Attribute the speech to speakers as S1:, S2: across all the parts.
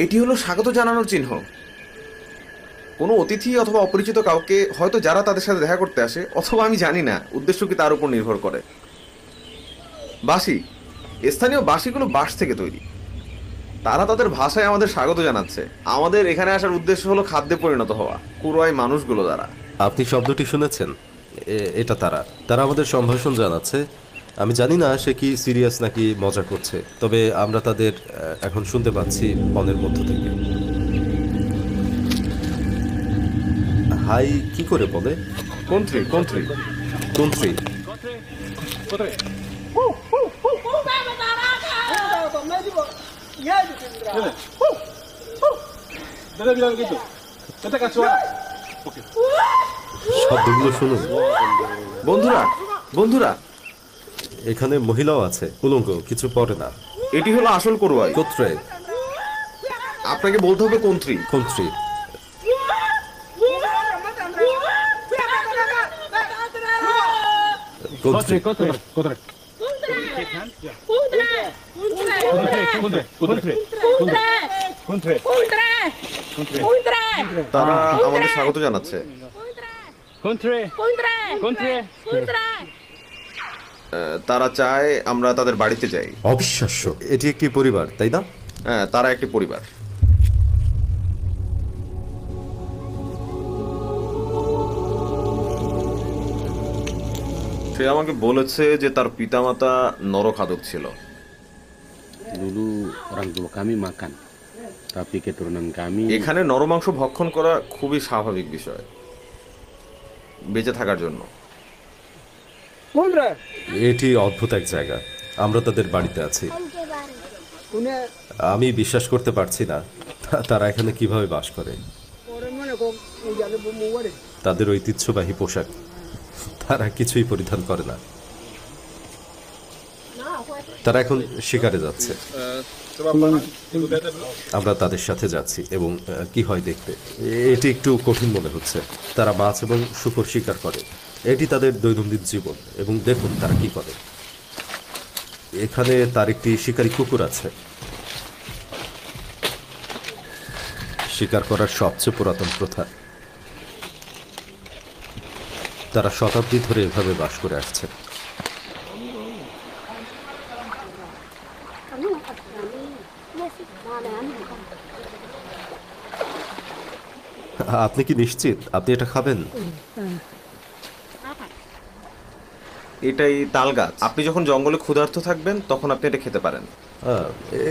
S1: এটি হলো স্বাগত জানানোর চিহ্ন। কোনো অতিথি অথবা অপরিচিত কাউকে, হয়তো যারা তাদের সাথে দেখা করতে আসে, অথবা আমি জানি না উদ্দেশ্য কি, তার উপর নির্ভর করে। বাঁশি, স্থানীয় বাঁশিগুলো বাঁশ থেকে তৈরি। তারা তাদের ভাষায় আমাদের স্বাগত জানাচ্ছে। আমাদের এখানে আসার উদ্দেশ্য হলো খাদ্যে পরিণত হওয়া, কুরআই মানুষগুলো দ্বারা।
S2: আপনি শব্দটি শুনেছেন? এটা তারা তারা আমাদের সম্ভাষণ জানাচ্ছে। আমি জানি না সে কি সিরিয়াস নাকি মজা করছে, তবে আমরা তাদের এখন শুনতে পাচ্ছি বনের মধ্য থেকে। হাই কি করে বলে?
S1: কোন্থ্রি, কোন্থ্রি।
S2: কুন্ত্রী। শব্দগুলো শুনুন।
S1: বন্ধুরা, বন্ধুরা,
S2: এখানে মহিলাও আছে, উলঙ্গ, কিছু পরে না।
S1: এটি হলো আসল কুরআই।
S2: কোত্রে।
S1: আপনাকে বলতে হবে কোন্থ্রি।
S2: কুন্ত্রী। কুন্ত্রী।
S1: তারা আমাদের স্বাগত জানাচ্ছে। তারা চায় আমরা তাদের বাড়িতে যাই।
S2: অবিশ্বাস্য, এটি একটি পরিবার, তাই না?
S1: হ্যাঁ, তারা একটি পরিবার। সে আমাকে বলেছে যে তার পিতামাতা নরখাদক ছিল।
S3: Dulu orang tua kami makan, tapi keturunan kami
S1: এখানে নরমাংস ভক্ষণ করা খুবই স্বাভাবিক বিষয় বেঁচে থাকার জন্য।
S2: এটি অদ্ভুত এক জায়গা। আমরা তাদের বাড়িতে আছি। আমি বিশ্বাস করতে পারছি না তারা এখানে কিভাবে বাস করে। তাদের ঐতিহ্যবাহী পোশাক, তারা কিছুই পরিধান করে না। তারা এখন শিকারে যাচ্ছে। আমরা তাদের সাথে যাচ্ছি এবং কি হয় দেখতে। এটি একটু কঠিন মনে হচ্ছে। তারা মাছ এবং শূকর শিকার করে, এটি তাদের দৈনন্দিন জীবন। এবং দেখুন তারা কি করে। এখানে তার একটি শিকারী কুকুর আছে। শিকার করার সবচেয়ে পুরাতন প্রথা। তারা শতাব্দী ধরে এভাবে বাস করে আসছে। আপনি কি নিশ্চিত আপনি এটা খাবেন?
S1: এটাই তাল গাছ। আপনি যখন জঙ্গলে ক্ষুধার্ত থাকবেন তখন আপনি এটা খেতে পারেন।
S2: হ্যাঁ,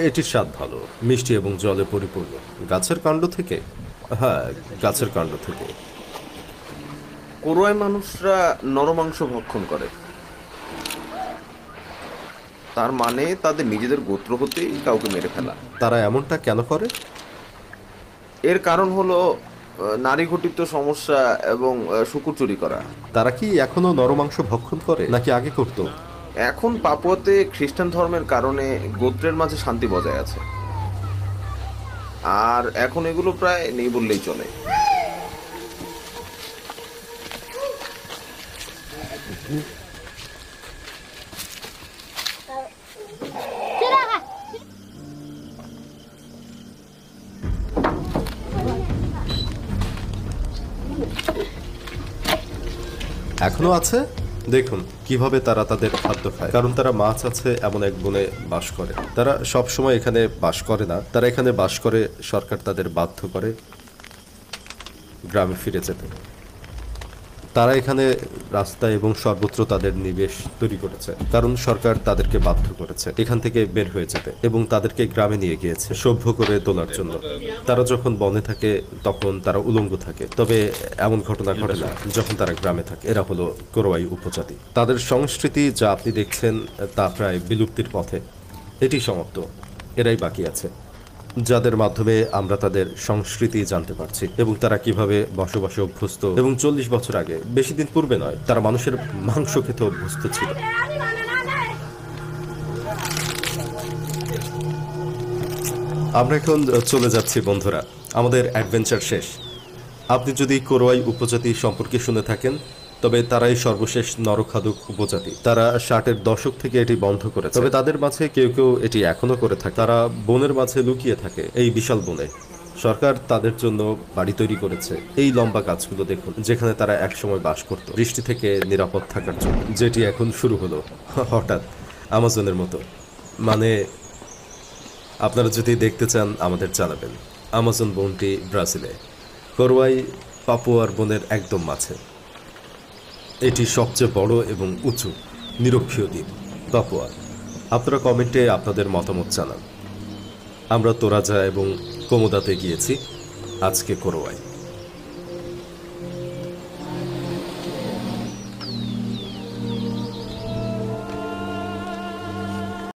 S2: এটির স্বাদ ভালো, মিষ্টি এবং জলে পরিপূর্ণ। গাছের কাণ্ড থেকে? হ্যাঁ, গাছের কাণ্ড থেকে।
S1: কুরআই মানুষরা নরমাংস ভক্ষণ করে। তার মানে তাদের নিজেদের গোত্র হতেই কাউকে মেরে ফেলা।
S2: তারা এমনটা কেন করে?
S1: এর কারণ হলো নারী ঘটিত সমস্যা এবং শূকর চুরি করা।
S2: তারা কি এখনো নরমাংস ভক্ষণ করে নাকি আগে করত?
S1: এখন পাপুয়াতে খ্রিস্টান ধর্মের কারণে গোত্রের মাঝে শান্তি বজায় আছে, আর এখন এগুলো প্রায় নেই বললেই চলে।
S2: এখনো আছে। দেখুন কিভাবে তারা তাদের খাদ্য খায়, কারণ তারা মাছ আছে এমন এক বনে বাস করে। তারা সব সময় এখানে বাস করে না, তারা এখানে বাস করে। সরকার তাদের বাধ্য করে গ্রামে ফিরে যেতে। তারা এখানে রাস্তা এবং সর্বত্র তাদের নিবেশ তৈরি করেছে, কারণ সরকার তাদেরকে বাধ্য করেছে এখান থেকে বের হয়ে যেতে এবং তাদেরকে গ্রামে নিয়ে গিয়েছে সভ্য করে তোলার জন্য। তারা যখন বনে থাকে তখন তারা উলঙ্গ থাকে, তবে এমন ঘটনা ঘটে না যখন তারা গ্রামে থাকে। এরা হলো কোরআই উপজাতি। তাদের সংস্কৃতি যা আপনি দেখছেন তা প্রায় বিলুপ্তির পথে। এটি সমাপ্ত, এরাই বাকি আছে, যাদের মাধ্যমে আমরা তাদের সংস্কৃতি জানতে পারছি এবং তারা কিভাবে বসবাসে অভ্যস্ত। এবং 40 বছর আগে, বেশি দিন পূর্বে নয়, তারা মানুষের মাংস খেতে অভ্যস্ত ছিল। আমরা এখন চলে যাচ্ছি বন্ধুরা, আমাদের অ্যাডভেঞ্চার শেষ। আপনি যদি কোরআই উপজাতি সম্পর্কে শুনে থাকেন তবে তারাই সর্বশেষ নরখাদক উপজাতি। তারা 60-এর দশক থেকে এটি বন্ধ করেছে। তবে তাদের মাঝে কেউ কেউ এটি এখনো করে থাকে। তারা বনের মাঝে লুকিয়ে থাকে, এই বিশাল বনে। সরকার তাদের জন্য বাড়ি তৈরি করেছে। এই লম্বা গাছগুলো দেখুন, যেখানে তারা একসময় বাস করত বৃষ্টি থেকে নিরাপদ থাকার জন্য, যেটি এখন শুরু হলো হঠাৎ আমাজনের মতো। মানে আপনারা যদি দেখতে চান আমাদের জানাবেন। আমাজন বনটি ব্রাজিলে, করোয়াই পাপুয়ার বনের একদম মাঝে। এটি সবচেয়ে বড় এবং উঁচু নিরক্ষীয় দ্বীপ পাপুয়া। আপনারা কমেন্টে আপনাদের মতামত জানান। আমরা তোরাজা এবং কোমোদাতে গিয়েছি, আজকে করোয়াই।